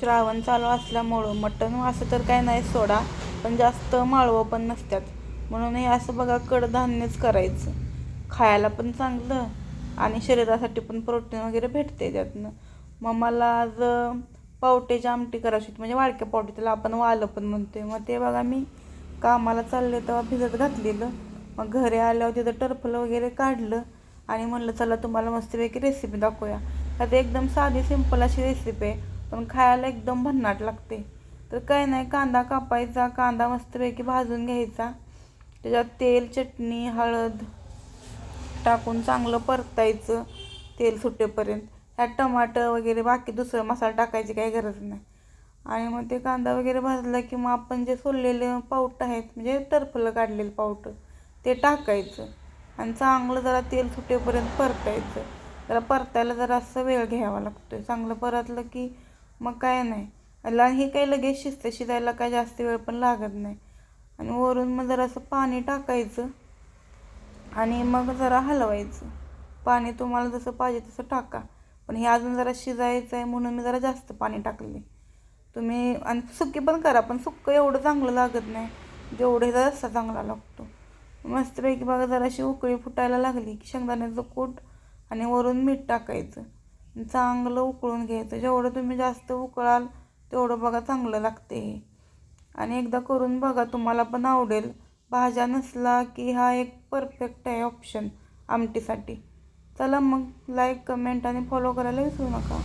श्रावण चालू असल्यामुळं मटण असं तर काय नाही सोडा, पण जास्त माळवं पण नसतात. म्हणून हे असं बघा कडधान्यच करायचं, खायला पण चांगलं आणि शरीरासाठी पण प्रोटीन वगैरे भेटते त्यातनं. मग मला आज पावट्याची आमटी करायची होती, म्हणजे वाळक्या पावटे, त्याला आपण वालं पण म्हणतोय. मग ते बघा मी कामाला चालले तेव्हा भिजत घातलेलं. मग घरी आल्यावर तिथं टरफलं वगैरे काढलं आणि म्हणलं चला तुम्हाला मस्तपैकी रेसिपी दाखवूया. त्यात एकदम साधी सिंपल अशी रेसिपी आहे, पण खायला एकदम भन्नाट लागते. तर काय नाही, कांदा कापायचा, कांदा मस्तपैकी भाजून घ्यायचा, त्याच्यात तेल, चटणी, हळद टाकून चांगलं परतायचं तेल सुटेपर्यंत. ह्यात टमाटर वगैरे बाकी दुसरं मसाला टाकायची काही गरज नाही. आणि मग ते कांदा वगैरे भाजला की मग आपण जे सोललेले पावटं आहेत, म्हणजे टरफलं काढलेलं पावटं, ते टाकायचं आणि चांगलं जरा तेल सुटेपर्यंत परतायचं. जरा परतायला जरा असं वेळ घ्यावा लागतो. चांगलं परतलं की मग काय नाही, हे काही लगेच शिजायला काय जास्त वेळ पण लागत नाही. आणि वरून मग जरा असं पाणी टाकायचं आणि मग जरा हलवायचं. पाणी तुम्हाला जसं पाहिजे तसं टाका, पण हे अजून जरा शिजायचं आहे म्हणून मी जरा जास्त पाणी टाकले. तुम्ही आणि सुकी पण करा, पण सुक्कं एवढं चांगलं लागत नाही जेवढं ह्याचा रस्सा चांगला लागतो. मस्तपैकी बघा जराशी उकळी फुटायला लागली की शेंगदाण्याचं कूट आणि वरून मीठ टाकायचं, चांगलं उकळून घ्यायचं. जेवढं तुम्ही जास्त उकळाल तेवढं बघा चांगलं लागते हे. आणि एकदा करून बघा, तुम्हाला पण आवडेल. भाज्या नसला की हा एक परफेक्ट आहे ऑप्शन आमटीसाठी. चला मग लाईक, कमेंट आणि फॉलो करायला विसरू नका.